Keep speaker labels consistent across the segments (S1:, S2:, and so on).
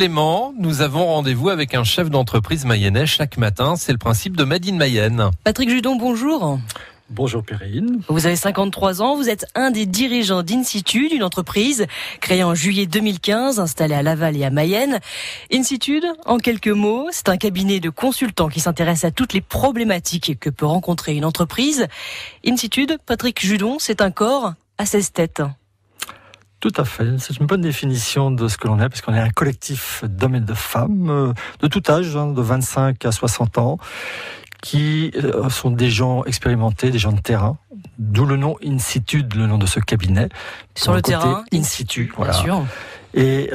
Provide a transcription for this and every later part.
S1: Clément, nous avons rendez-vous avec un chef d'entreprise mayennais chaque matin. C'est le principe de Made in Mayenne.
S2: Patrick Judon, bonjour.
S3: Bonjour Perrine.
S2: Vous avez 53 ans, vous êtes un des dirigeants d'Insitude, une entreprise créée en juillet 2015, installée à Laval et à Mayenne. Insitude, en quelques mots, c'est un cabinet de consultants qui s'intéresse à toutes les problématiques que peut rencontrer une entreprise. Insitude, Patrick Judon, c'est un corps à 16 têtes.
S3: Tout à fait, c'est une bonne définition de ce que l'on est, parce qu'on est un collectif d'hommes et de femmes, de tout âge, de 25 à 60 ans, qui sont des gens expérimentés, des gens de terrain, d'où le nom Insitude, le nom de ce cabinet.
S2: Sur le terrain,
S3: In situ, voilà.
S2: Bien sûr.
S3: Et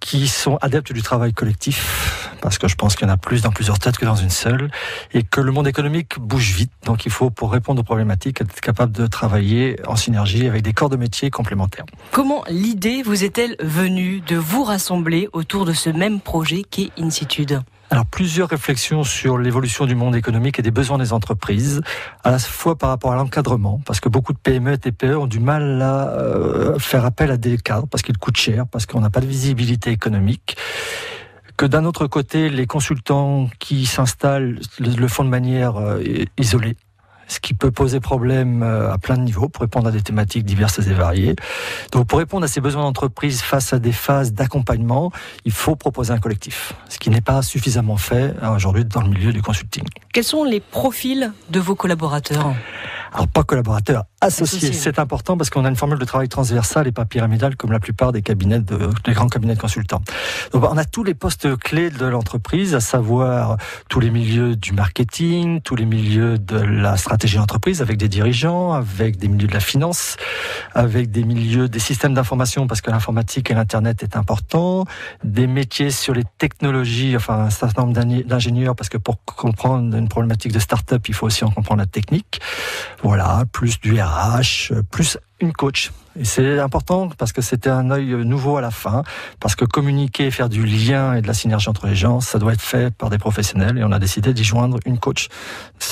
S3: qui sont adeptes du travail collectif, parce que je pense qu'il y en a plus dans plusieurs têtes que dans une seule, et que le monde économique bouge vite, donc il faut, pour répondre aux problématiques, être capable de travailler en synergie avec des corps de métier complémentaires.
S2: Comment l'idée vous est-elle venue de vous rassembler autour de ce même projet qu'est Insitude ?
S3: Alors, plusieurs réflexions sur l'évolution du monde économique et des besoins des entreprises, à la fois par rapport à l'encadrement, parce que beaucoup de PME et TPE ont du mal à faire appel à des cadres, parce qu'ils coûtent cher, parce qu'on n'a pas de visibilité économique. Que d'un autre côté, les consultants qui s'installent le font de manière isolée, ce qui peut poser problème à plein de niveaux pour répondre à des thématiques diverses et variées. Donc pour répondre à ces besoins d'entreprise face à des phases d'accompagnement, il faut proposer un collectif, ce qui n'est pas suffisamment fait aujourd'hui dans le milieu du consulting.
S2: Quels sont les profils de vos collaborateurs ?
S3: Alors pas collaborateurs, associés. C'est important parce qu'on a une formule de travail transversale et pas pyramidale comme la plupart des cabinets des grands cabinets de consultants. Donc on a tous les postes clés de l'entreprise, à savoir tous les milieux du marketing, tous les milieux de la stratégie d'entreprise avec des dirigeants, avec des milieux de la finance, avec des milieux des systèmes d'information parce que l'informatique et l'internet est important, des métiers sur les technologies, enfin un certain nombre d'ingénieurs parce que pour comprendre une problématique de start-up, il faut aussi en comprendre la technique. Voilà, plus du RH, plus une coach. Et c'est important parce que c'était un œil nouveau à la fin, parce que communiquer, faire du lien et de la synergie entre les gens, ça doit être fait par des professionnels et on a décidé d'y joindre une coach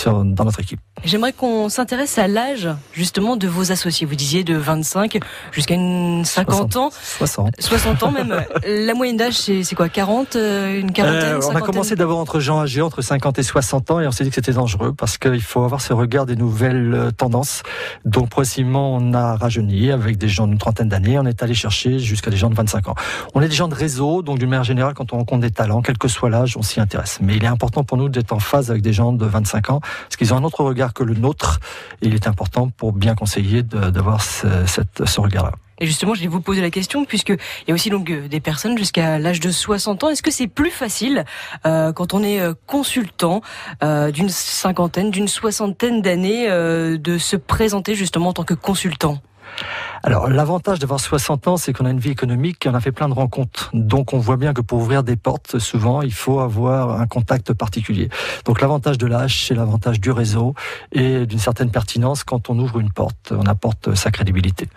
S3: dans notre équipe.
S2: J'aimerais qu'on s'intéresse à l'âge justement de vos associés. Vous disiez de 25 jusqu'à une 50 ans. 60 ans même. La moyenne d'âge, c'est quoi, 40, une quarantaine,
S3: on a commencé d'abord entre gens âgés, entre 50 et 60 ans, et on s'est dit que c'était dangereux parce qu'il faut avoir ce regard des nouvelles tendances. Donc progressivement, on a rajeuni avec des gens d'une trentaine d'années, on est allé chercher jusqu'à des gens de 25 ans. On est des gens de réseau, donc d'une manière générale, quand on rencontre des talents, quel que soit l'âge, on s'y intéresse. Mais il est important pour nous d'être en phase avec des gens de 25 ans, parce qu'ils ont un autre regard que le nôtre, et il est important pour bien conseiller d'avoir ce regard-là.
S2: Et justement, je vais vous poser la question, puisqu'il y a aussi donc des personnes jusqu'à l'âge de 60 ans. Est-ce que c'est plus facile quand on est consultant d'une cinquantaine, d'une soixantaine d'années de se présenter justement en tant que consultant ?
S3: Alors, l'avantage d'avoir 60 ans, c'est qu'on a une vie économique et on a fait plein de rencontres. Donc, on voit bien que pour ouvrir des portes, souvent, il faut avoir un contact particulier. Donc, l'avantage de l'âge, c'est l'avantage du réseau et d'une certaine pertinence. Quand on ouvre une porte, on apporte sa crédibilité.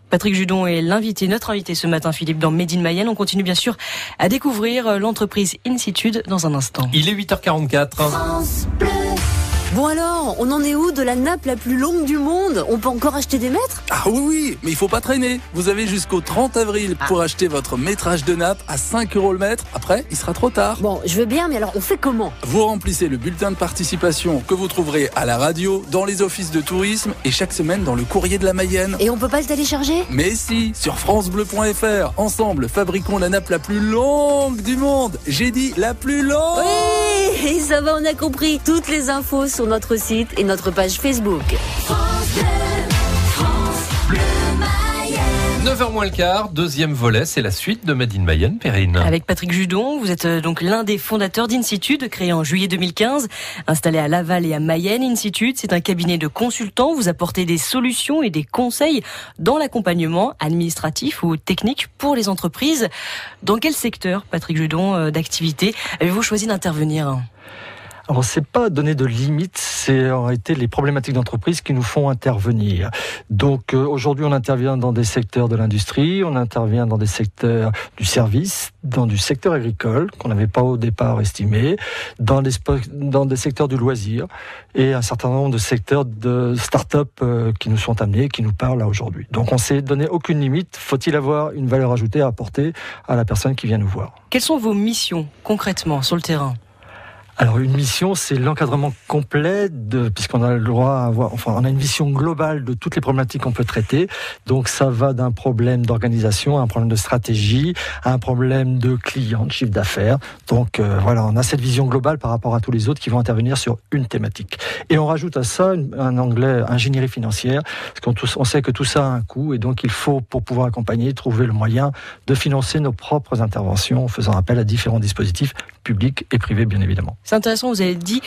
S2: Patrick Judon est notre invité ce matin, Philippe, dans Made in Mayenne. On continue bien sûr à découvrir l'entreprise Insitude dans un instant.
S1: Il est 8h44.
S4: France Bleu. Bon alors, on en est où de la nappe la plus longue du monde ? On peut encore acheter des mètres ?
S5: Ah oui, mais il faut pas traîner. Vous avez jusqu'au 30 avril pour acheter votre métrage de nappe à 5 € le mètre. Après, il sera trop tard.
S4: Bon, je veux bien, mais alors on fait comment ?
S5: Vous remplissez le bulletin de participation que vous trouverez à la radio, dans les offices de tourisme et chaque semaine dans le courrier de la Mayenne.
S4: Et on peut pas le télécharger ?
S5: Mais si, sur francebleu.fr. Ensemble, fabriquons la nappe la plus longue du monde. J'ai dit la plus longue.
S4: Oui, ça va, on a compris. Toutes les infos sur notre site et notre page Facebook. France Bleu Mayenne.
S1: 9h moins le quart, deuxième volet, c'est la suite de Made in Mayenne, Perrine.
S2: Avec Patrick Judon, vous êtes donc l'un des fondateurs d'Insitude, créé en juillet 2015, installé à Laval et à Mayenne. Insitude, c'est un cabinet de consultants. Vous apportez des solutions et des conseils dans l'accompagnement administratif ou technique pour les entreprises. Dans quel secteur, Patrick Judon, d'activité avez-vous choisi d'intervenir ?
S3: Alors, c'est pas donner de limites, c'est en réalité les problématiques d'entreprise qui nous font intervenir. Donc, aujourd'hui, on intervient dans des secteurs de l'industrie, on intervient dans des secteurs du service, dans du secteur agricole, qu'on n'avait pas au départ estimé, dans des secteurs du loisir, et un certain nombre de secteurs de start-up qui nous sont amenés, qui nous parlent là aujourd'hui. Donc, on s'est donné aucune limite. Faut-il avoir une valeur ajoutée à apporter à la personne qui vient nous voir?
S2: Quelles sont vos missions, concrètement, sur le terrain ?
S3: Alors une mission, c'est l'encadrement complet puisqu'on a le droit à avoir, on a une vision globale de toutes les problématiques qu'on peut traiter. Donc ça va d'un problème d'organisation à un problème de stratégie, à un problème de client, de chiffre d'affaires. Donc voilà, on a cette vision globale par rapport à tous les autres qui vont intervenir sur une thématique. Et on rajoute à ça un onglet ingénierie financière, parce qu'on sait que tout ça a un coût et donc il faut, pour pouvoir accompagner, trouver le moyen de financer nos propres interventions en faisant appel à différents dispositifs publics et privés bien évidemment.
S2: C'est intéressant, vous avez dit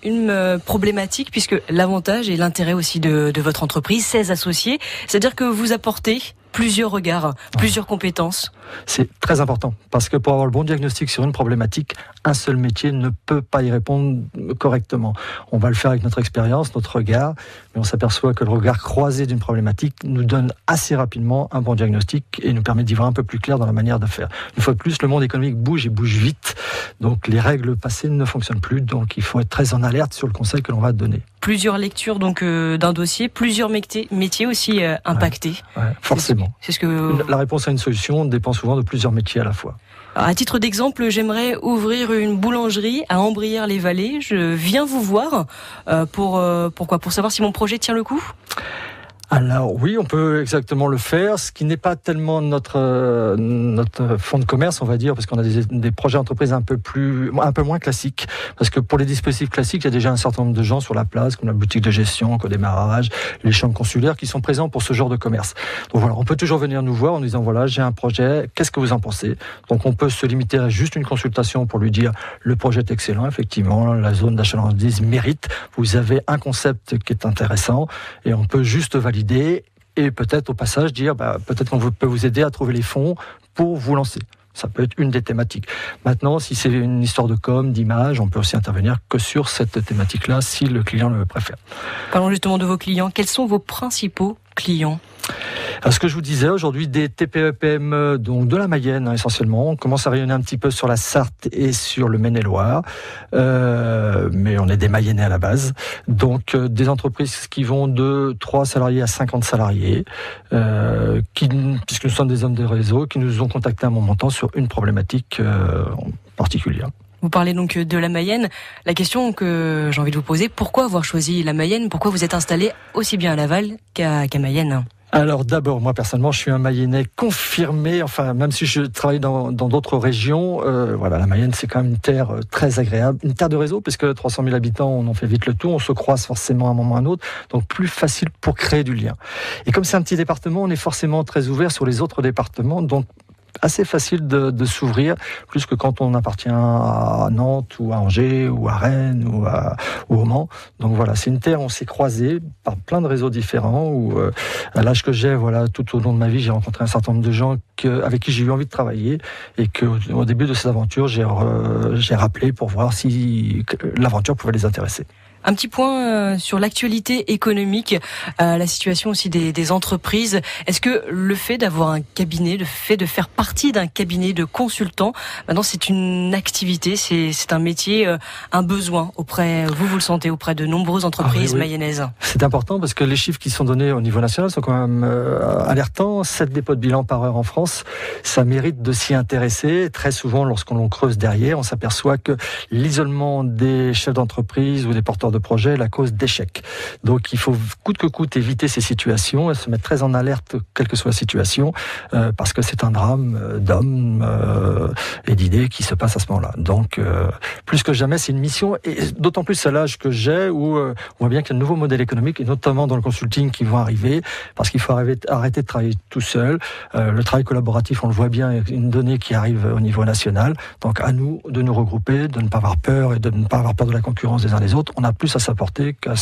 S2: une problématique, puisque l'avantage et l'intérêt aussi de votre entreprise, 16 associés, c'est-à-dire que vous apportez plusieurs regards, plusieurs compétences.
S3: C'est très important, parce que pour avoir le bon diagnostic sur une problématique, un seul métier ne peut pas y répondre correctement. On va le faire avec notre expérience, notre regard, mais on s'aperçoit que le regard croisé d'une problématique nous donne assez rapidement un bon diagnostic et nous permet d'y voir un peu plus clair dans la manière de faire. Une fois de plus, le monde économique bouge et bouge vite, donc les règles passées ne fonctionnent plus, donc il faut être très en alerte sur le conseil que l'on va donner.
S2: Plusieurs lectures donc d'un dossier, plusieurs métiers aussi impactés.
S3: Ouais, forcément.
S2: C'est ce que...
S3: La réponse à une solution dépend souvent de plusieurs métiers à la fois.
S2: Alors, à titre d'exemple, j'aimerais ouvrir une boulangerie à Ambrières-les-Vallées. Je viens vous voir pourquoi ? Pour savoir si mon projet tient le coup ?
S3: Alors oui, on peut exactement le faire, ce qui n'est pas tellement notre fonds de commerce, on va dire, parce qu'on a des projets d'entreprise un peu moins classiques, parce que pour les dispositifs classiques, il y a déjà un certain nombre de gens sur la place, comme la boutique de gestion, co-démarrage, les chambres consulaires, qui sont présents pour ce genre de commerce. Donc voilà, on peut toujours venir nous voir en nous disant voilà, j'ai un projet, qu'est-ce que vous en pensez ? Donc on peut se limiter à juste une consultation pour lui dire le projet est excellent, effectivement, la zone d'achalandise mérite, vous avez un concept qui est intéressant, et on peut juste valider et peut-être au passage dire peut-être qu'on peut vous aider à trouver les fonds pour vous lancer. Ça peut être une des thématiques. Maintenant, si c'est une histoire de com, d'image, on peut aussi intervenir que sur cette thématique-là si le client le préfère.
S2: Parlons justement de vos clients. Quels sont vos principaux clients ?
S3: Alors, ce que je vous disais, aujourd'hui, des TPE-PME, donc de la Mayenne essentiellement. On commence à rayonner un petit peu sur la Sarthe et sur le Maine-et-Loire, mais on est des Mayennais à la base. Donc des entreprises qui vont de 3 salariés à 50 salariés, puisque nous sommes des hommes de réseau, qui nous ont contactés à un moment temps sur une problématique particulière.
S2: Vous parlez donc de la Mayenne. La question que j'ai envie de vous poser, pourquoi avoir choisi la Mayenne ? Pourquoi vous êtes installé aussi bien à Laval qu'à Mayenne ?
S3: Alors d'abord, moi personnellement, je suis un Mayennais confirmé, enfin même si je travaille dans d'autres régions, voilà, la Mayenne c'est quand même une terre très agréable, une terre de réseau, puisque 300 000 habitants, on en fait vite le tour, on se croise forcément à un moment ou à un autre, donc plus facile pour créer du lien. Et comme c'est un petit département, on est forcément très ouvert sur les autres départements, donc assez facile de s'ouvrir, plus que quand on appartient à Nantes ou à Angers ou à Rennes ou au Mans. Donc voilà, c'est une terre où on s'est croisés par plein de réseaux différents, où à l'âge que j'ai, voilà, tout au long de ma vie, j'ai rencontré un certain nombre de gens avec qui j'ai eu envie de travailler, et qu'au début de cette aventure, j'ai rappelé pour voir si l'aventure pouvait les intéresser.
S2: Un petit point sur l'actualité économique, la situation aussi des entreprises. Est-ce que le fait d'avoir un cabinet, le fait de faire partie d'un cabinet de consultants, maintenant c'est une activité, c'est un métier, un besoin vous le sentez, auprès de nombreuses entreprises mayennaises ?
S3: C'est important parce que les chiffres qui sont donnés au niveau national sont quand même alertants. 7 dépôts de bilan par heure en France, ça mérite de s'y intéresser. Très souvent, lorsqu'on creuse derrière, on s'aperçoit que l'isolement des chefs d'entreprise ou des porteurs de projet est la cause d'échec. Donc il faut coûte que coûte éviter ces situations et se mettre très en alerte, quelle que soit la situation, parce que c'est un drame d'hommes et d'idées qui se passe à ce moment-là. Donc plus que jamais, c'est une mission, et d'autant plus à l'âge que j'ai, où on voit bien qu'il y a de nouveaux modèles économiques, et notamment dans le consulting, qui vont arriver, parce qu'il faut arrêter de travailler tout seul. Le travail collaboratif, on le voit bien, est une donnée qui arrive au niveau national. Donc à nous de nous regrouper, de ne pas avoir peur, et de ne pas avoir peur de la concurrence des uns des autres. On a plus à sa portée qu'à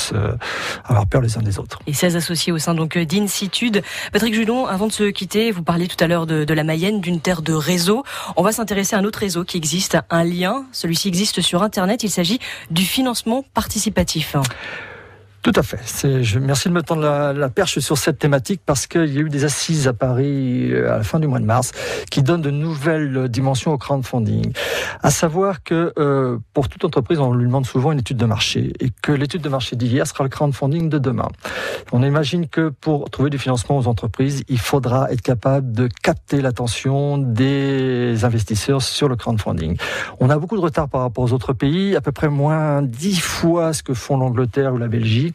S3: avoir peur les uns des autres.
S2: Et 16 associés au sein donc d'Incitude. Patrick Judon, avant de se quitter, vous parliez tout à l'heure de la Mayenne, d'une terre de réseau. On va s'intéresser à un autre réseau qui existe, un lien. Celui-ci existe sur Internet. Il s'agit du financement participatif.
S3: Tout à fait. Merci de me tendre la perche sur cette thématique parce qu'il y a eu des assises à Paris à la fin du mois de mars qui donnent de nouvelles dimensions au crowdfunding. À savoir que pour toute entreprise, on lui demande souvent une étude de marché et que l'étude de marché d'hier sera le crowdfunding de demain. On imagine que pour trouver du financement aux entreprises, il faudra être capable de capter l'attention des investisseurs sur le crowdfunding. On a beaucoup de retard par rapport aux autres pays, à peu près moins 10 fois ce que font l'Angleterre ou la Belgique.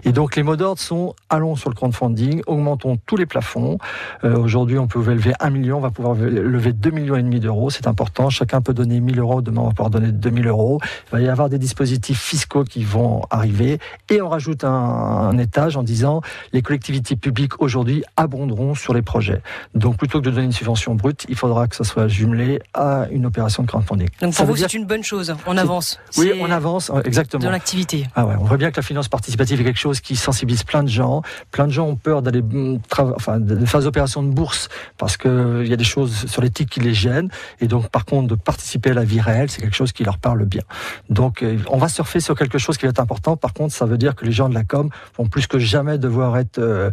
S3: Et donc les mots d'ordre sont allons sur le crowdfunding, augmentons tous les plafonds. Aujourd'hui, on peut lever 1 million, on va pouvoir lever 2,5 millions d'euros. C'est important. Chacun peut donner 1 000 euros. Demain, on va pouvoir donner 2 000 euros. Il va y avoir des dispositifs fiscaux qui vont arriver. Et on rajoute un étage en disant les collectivités publiques aujourd'hui abonderont sur les projets. Donc plutôt que de donner une subvention brute, il faudra que ça soit jumelé à une opération de crowdfunding.
S2: Donc pour vous, c'est une bonne chose. On avance.
S3: Oui, on avance, exactement.
S2: De l'activité.
S3: Ah ouais, on voit bien que la finance participative est quelque chose qui sensibilise plein de gens. Plein de gens ont peur d'aller de faire des opérations de bourse parce qu'il y a des choses sur l'éthique qui les gênent. Et donc, par contre, de participer à la vie réelle, c'est quelque chose qui leur parle bien. Donc, on va surfer sur quelque chose qui va être important. Par contre, ça veut dire que les gens de la com vont plus que jamais devoir être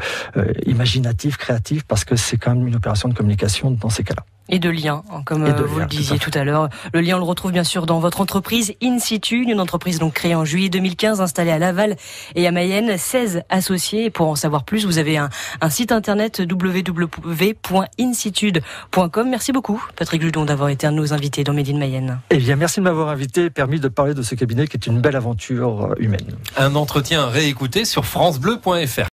S3: imaginatifs, créatifs, parce que c'est quand même une opération de communication dans ces cas-là.
S2: Et de liens, comme vous le disiez tout à l'heure. Le lien, on le retrouve bien sûr dans votre entreprise Incitude, une entreprise donc créée en juillet 2015, installée à Laval et à Mayenne, 16 associés. Et pour en savoir plus, vous avez un site internet www.incitude.com. Merci beaucoup, Patrick Judon, d'avoir été un de nos invités dans Made in Mayenne.
S3: Eh bien, merci de m'avoir invité et permis de parler de ce cabinet qui est une belle aventure humaine.
S1: Un entretien réécouté sur francebleu.fr.